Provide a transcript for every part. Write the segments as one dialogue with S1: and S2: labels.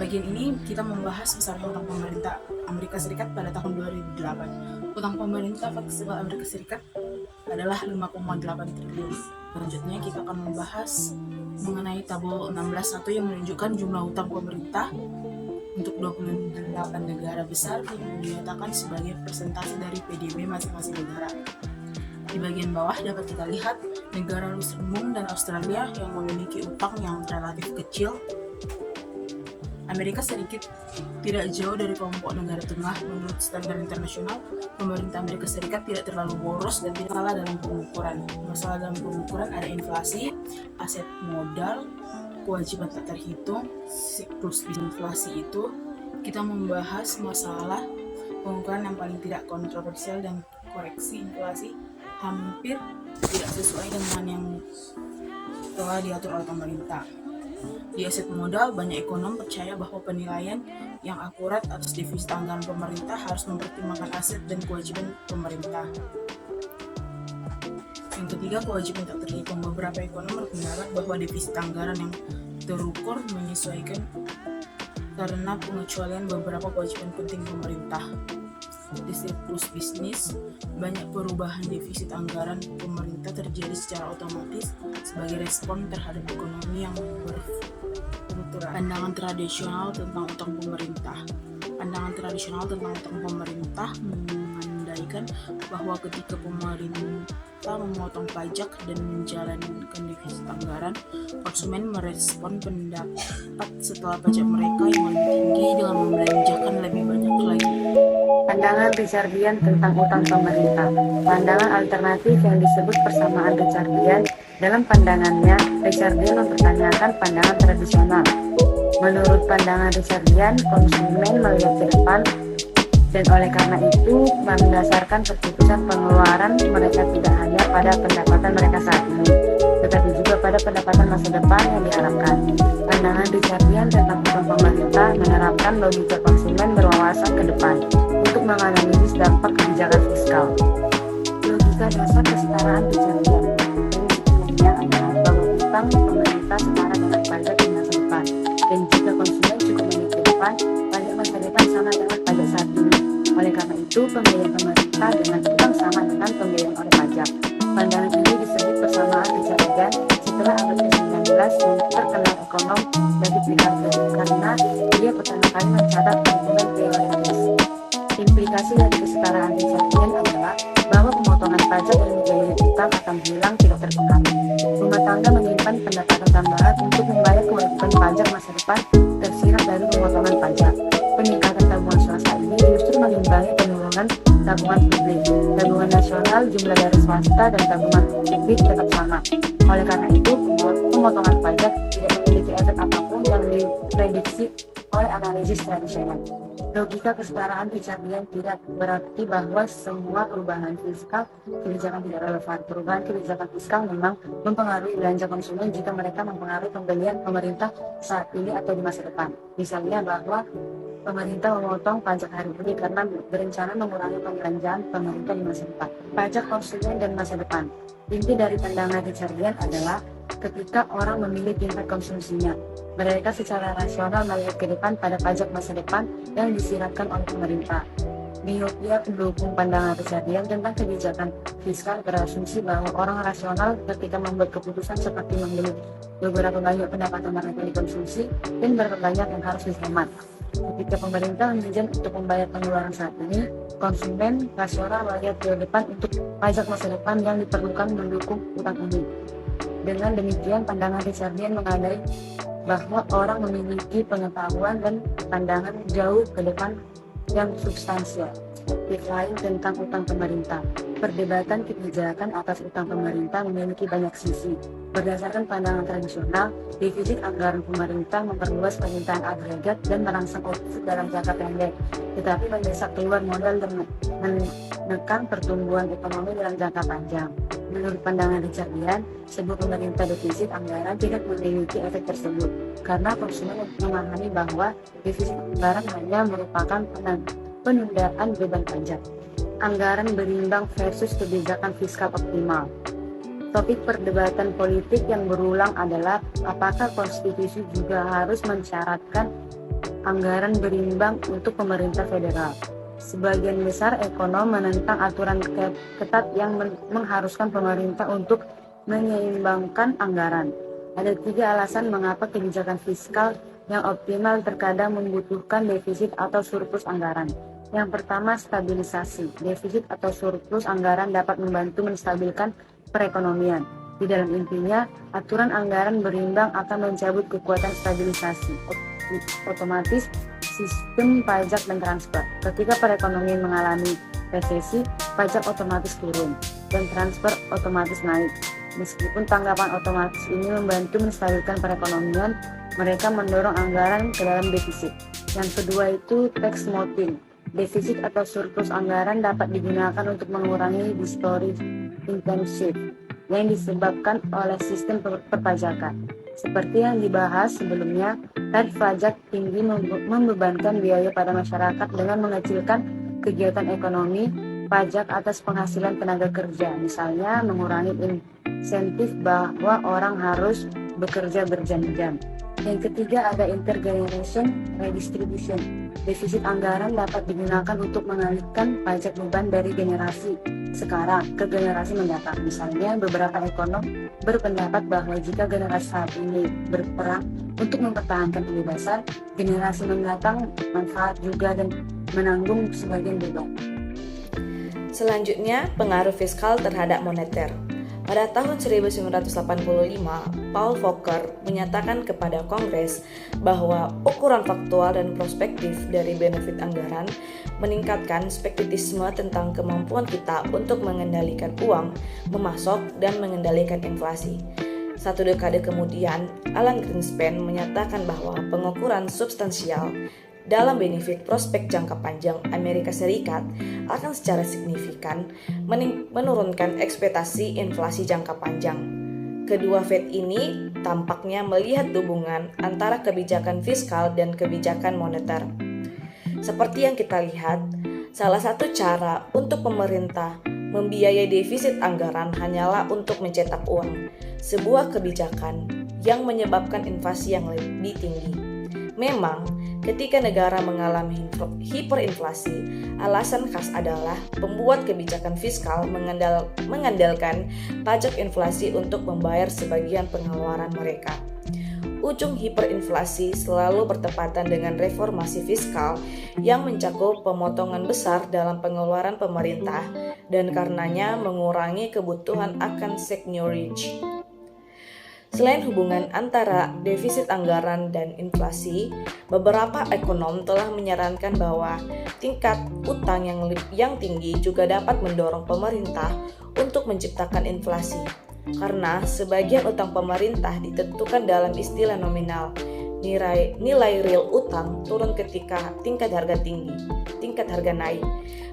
S1: bagian ini kita membahas besaran utang pemerintah Amerika Serikat pada tahun 2008. Utang pemerintah fleksibel Amerika Serikat adalah 5,8 triliun. Selanjutnya kita akan membahas mengenai tabel 16.1 yang menunjukkan jumlah utang pemerintah untuk 28 negara besar yang dinyatakan sebagai persentase dari PDB masing-masing negara. Di bagian bawah dapat kita lihat negara Luksemburg dan Australia yang memiliki utang yang relatif kecil. Amerika Serikat tidak jauh dari kelompok negara tengah. Menurut standar internasional, pemerintah Amerika Serikat tidak terlalu boros dan tidak salah dalam pengukuran. Masalah dalam pengukuran ada inflasi, aset modal, kewajiban tak terhitung, siklus inflasi itu. Kita membahas masalah pengukuran yang paling tidak kontroversial dan koreksi inflasi hampir tidak sesuai dengan yang telah diatur oleh pemerintah. Di aset modal, banyak ekonom percaya bahwa penilaian yang akurat atas defisit anggaran pemerintah harus mempertimbangkan aset dan kewajiban pemerintah. Yang ketiga, kewajiban tak terhitung. Beberapa ekonom berpendapat bahwa defisit anggaran yang terukur menyesuaikan karena pengecualian beberapa kewajiban penting pemerintah. Di siklus bisnis, banyak perubahan defisit anggaran pemerintah terjadi secara otomatis sebagai respon terhadap ekonomi yang berfluktuasi. Pandangan tradisional tentang utang pemerintah. Pandangan tradisional tentang utang pemerintah mengandaikan bahwa ketika pemerintah memotong pajak dan menjalankan defisit anggaran, konsumen merespon pendapat setelah pajak mereka yang lebih tinggi dengan membelanjakan lebih banyak lagi.
S2: Pandangan Richardian tentang utang pemerintah. Pandangan alternatif yang disebut persamaan Richardian. Dalam pandangannya, Richardian mempertanyakan pandangan tradisional. Menurut pandangan Richardian, konsumen melihat ke depan dan oleh karena itu mendasarkan keputusan pengeluaran mereka tidak hanya pada pendapatan mereka saat ini, tetapi juga pada pendapatan masa depan yang diharapkan. Pandangan Richardian tentang utang pemerintah menerapkan logika konsumen berwawasan ke depan untuk menganalisis dampak kebijakan fiskal. Logika dasar kesetaraan Richardian prinsipnya adalah bahwa utang pemerintah setara dengan pajak di masa depan, dan jika konsumen cukup memikir depan, pajak masa depan sama dengan pajak saat ini. Oleh karena itu, pembiayaan pemerintah dengan utang sama dengan pembiayaan oleh pajak. Pandangan ini disebut persamaan Richardian setelah abad ke-19 yang terkenal ekonom David Ricardo karena dia pertama kali mencatat perhitungan teoritis. Implikasi dari kesetaraan Richardian adalah bahwa pemotongan pajak dan biaya utang akan hilang tidak terpengaruh. Rumah tangga menyimpan pendapatan tambahan untuk membayar kewajiban pajak masa depan tersirat dari pemotongan pajak. Peningkatan tabungan swasta ini justru mengimbangi penurunan tabungan publik. Tabungan nasional, jumlah dari swasta, dan tabungan publik tetap sama. Oleh karena itu, pemotongan pajak tidak memiliki efek apapun yang diprediksi oleh analisis tradisional. Logika kesetaraan Richardian tidak berarti bahwa semua perubahan fiskal kebijakan tidak relevan. Perubahan kebijakan fiskal memang mempengaruhi belanja konsumen jika mereka mempengaruhi pembelian pemerintah saat ini atau di masa depan. Misalnya bahwa pemerintah memotong pajak hari ini karena berencana mengurangi pembelanjaan pemerintah di masa depan. Pajak konsumen dan masa depan. Inti dari pandangan Richardian adalah ketika orang memilih tingkat konsumsinya, mereka secara rasional melihat ke depan pada pajak masa depan yang disiratkan oleh pemerintah. Miopia pendukung pandangan Richardian tentang kebijakan fiskal berasumsi bahwa orang rasional ketika membuat keputusan seperti membeli beberapa banyak pendapatan mereka dikonsumsi dan berapa banyak yang harus dihemat. Ketika pemerintah meminjam untuk membayar pengeluaran saat ini, konsumen rasional melihat ke depan untuk pajak masa depan yang diperlukan mendukung utang ini. Dengan demikian, pandangan Richardian mengandai bahwa orang memiliki pengetahuan dan pandangan jauh ke depan yang substansial. Tip lain tentang utang pemerintah. Perdebatan kebijakan atas utang pemerintah memiliki banyak sisi. Berdasarkan pandangan tradisional, defisit anggaran pemerintah memperluas permintaan agregat dan merangsang output dalam jangka pendek, tetapi mendesak keluar modal dan menekan pertumbuhan ekonomi dalam jangka panjang. Menurut pandangan Richardian, sebuah pemerintah defisit anggaran tidak memiliki efek tersebut, karena konsumen memahami bahwa defisit anggaran hanya merupakan penundaan beban pajak. Anggaran berimbang versus kebijakan fiskal optimal. Topik perdebatan politik yang berulang adalah apakah konstitusi juga harus mensyaratkan anggaran berimbang untuk pemerintah federal. Sebagian besar ekonom menentang aturan ketat yang mengharuskan pemerintah untuk menyeimbangkan anggaran. Ada 3 alasan mengapa kebijakan fiskal yang optimal terkadang membutuhkan defisit atau surplus anggaran. Yang pertama, stabilisasi. Defisit atau surplus anggaran dapat membantu menstabilkan perekonomian. Di dalam intinya, aturan anggaran berimbang akan mencabut kekuatan stabilisasi. Otomatis, sistem pajak dan transfer. Ketika perekonomian mengalami resesi, pajak otomatis turun dan transfer otomatis naik. Meskipun tanggapan otomatis ini membantu menstabilkan perekonomian, mereka mendorong anggaran ke dalam defisit. Yang kedua itu tax smoothing. Defisit atau surplus anggaran dapat digunakan untuk mengurangi distorsi intensif yang disebabkan oleh sistem perpajakan. Seperti yang dibahas sebelumnya, tarif pajak tinggi membebankan biaya pada masyarakat dengan mengecilkan kegiatan ekonomi, pajak atas penghasilan tenaga kerja, misalnya mengurangi insentif bahwa orang harus bekerja berjam-jam. Yang ketiga ada intergeneration redistribution. Defisit anggaran dapat digunakan untuk mengalihkan pajak beban dari generasi sekarang ke generasi mendatang. Misalnya, beberapa ekonom berpendapat bahwa jika generasi saat ini berperang untuk mempertahankan kebebasan, generasi mendatang manfaat juga dan menanggung sebagian beban.
S3: Selanjutnya, pengaruh fiskal terhadap moneter. Pada tahun 1985, Paul Volcker menyatakan kepada Kongres bahwa ukuran faktual dan prospektif dari benefit anggaran meningkatkan skeptisisme tentang kemampuan kita untuk mengendalikan uang, memasok, dan mengendalikan inflasi. 1 dekade kemudian, Alan Greenspan menyatakan bahwa pengukuran substansial dalam benefit prospek jangka panjang Amerika Serikat akan secara signifikan menurunkan ekspektasi inflasi jangka panjang. Kedua Fed ini tampaknya melihat hubungan antara kebijakan fiskal dan kebijakan moneter. Seperti yang kita lihat, salah satu cara untuk pemerintah membiayai defisit anggaran hanyalah untuk mencetak uang, sebuah kebijakan yang menyebabkan inflasi yang lebih tinggi. Memang, ketika negara mengalami hiperinflasi, alasan khas adalah pembuat kebijakan fiskal mengandalkan pajak inflasi untuk membayar sebagian pengeluaran mereka. Ujung hiperinflasi selalu bertepatan dengan reformasi fiskal yang mencakup pemotongan besar dalam pengeluaran pemerintah dan karenanya mengurangi kebutuhan akan seigniorage. Selain hubungan antara defisit anggaran dan inflasi, beberapa ekonom telah menyarankan bahwa tingkat utang yang tinggi juga dapat mendorong pemerintah untuk menciptakan inflasi, karena sebagian utang pemerintah ditentukan dalam istilah nominal. Nilai real utang turun ketika tingkat harga naik.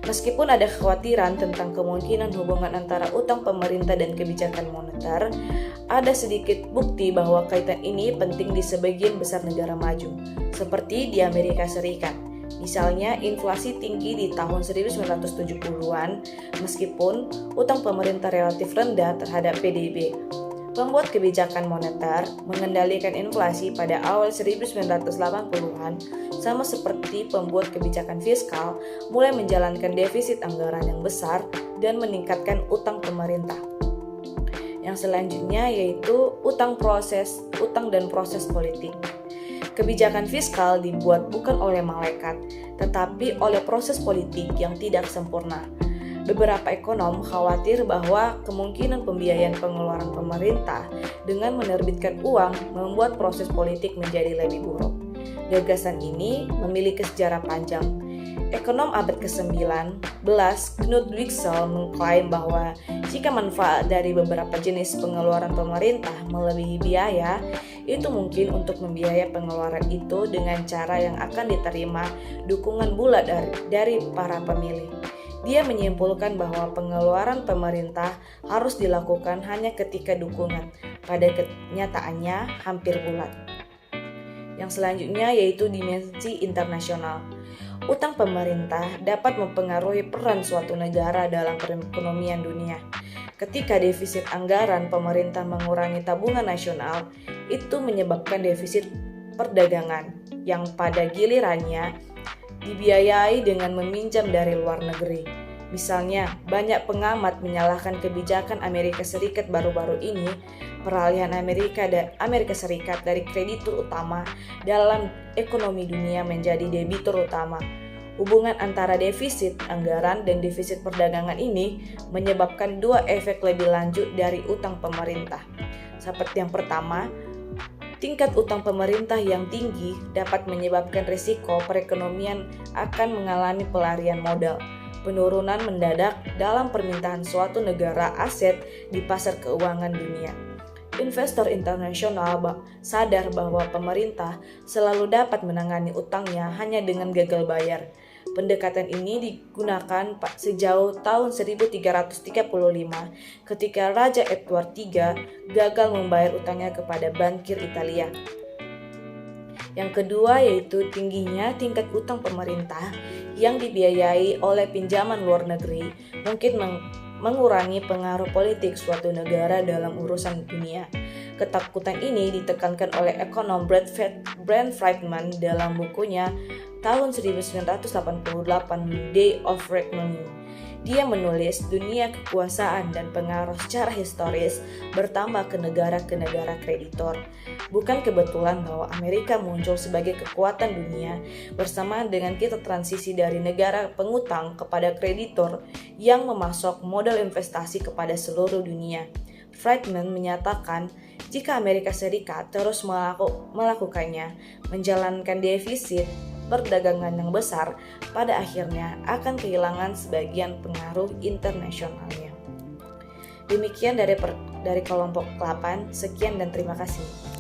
S3: Meskipun ada kekhawatiran tentang kemungkinan hubungan antara utang pemerintah dan kebijakan moneter, ada sedikit bukti bahwa kaitan ini penting di sebagian besar negara maju, seperti di Amerika Serikat. Misalnya, inflasi tinggi di tahun 1970-an, meskipun utang pemerintah relatif rendah terhadap PDB. Pembuat kebijakan moneter mengendalikan inflasi pada awal 1980-an, sama seperti pembuat kebijakan fiskal mulai menjalankan defisit anggaran yang besar dan meningkatkan utang pemerintah. Yang selanjutnya yaitu utang dan proses politik. Kebijakan fiskal dibuat bukan oleh malaikat, tetapi oleh proses politik yang tidak sempurna. Beberapa ekonom khawatir bahwa kemungkinan pembiayaan pengeluaran pemerintah dengan menerbitkan uang membuat proses politik menjadi lebih buruk. Gagasan ini memiliki sejarah panjang. Ekonom abad ke-19, Knut Wicksell, mengklaim bahwa jika manfaat dari beberapa jenis pengeluaran pemerintah melebihi biaya, itu mungkin untuk membiayai pengeluaran itu dengan cara yang akan diterima dukungan bulat dari para pemilih. Dia menyimpulkan bahwa pengeluaran pemerintah harus dilakukan hanya ketika dukungan pada kenyataannya hampir bulat. Yang selanjutnya yaitu dimensi internasional. Utang pemerintah dapat mempengaruhi peran suatu negara dalam perekonomian dunia. Ketika defisit anggaran pemerintah mengurangi tabungan nasional, itu menyebabkan defisit perdagangan. yang pada gilirannya dibiayai dengan meminjam dari luar negeri. Misalnya, banyak pengamat menyalahkan kebijakan Amerika Serikat baru-baru ini, peralihan Amerika Serikat dari kreditur utama dalam ekonomi dunia menjadi debitur utama. Hubungan antara defisit anggaran dan defisit perdagangan ini menyebabkan dua efek lebih lanjut dari utang pemerintah. Seperti yang pertama, tingkat utang pemerintah yang tinggi dapat menyebabkan risiko perekonomian akan mengalami pelarian modal, penurunan mendadak dalam permintaan suatu negara aset di pasar keuangan dunia. Investor internasional sadar bahwa pemerintah selalu dapat menangani utangnya hanya dengan gagal bayar. Pendekatan ini digunakan sejauh tahun 1335 ketika Raja Edward III gagal membayar utangnya kepada bankir Italia. Yang kedua yaitu tingginya tingkat utang pemerintah yang dibiayai oleh pinjaman luar negeri mungkin mengurangi pengaruh politik suatu negara dalam urusan dunia. Ketakutan ini ditekankan oleh ekonom Brent Friedman dalam bukunya tahun 1988 Day of Reckoning. Dia menulis dunia kekuasaan dan pengaruh secara historis bertambah ke negara kreditor. Bukan kebetulan bahwa Amerika muncul sebagai kekuatan dunia bersamaan dengan kita transisi dari negara pengutang kepada kreditor yang memasok modal investasi kepada seluruh dunia. Friedman menyatakan jika Amerika Serikat terus melakukannya, menjalankan defisit perdagangan yang besar, pada akhirnya akan kehilangan sebagian pengaruh internasionalnya. Demikian dari kelompok 8, sekian dan terima kasih.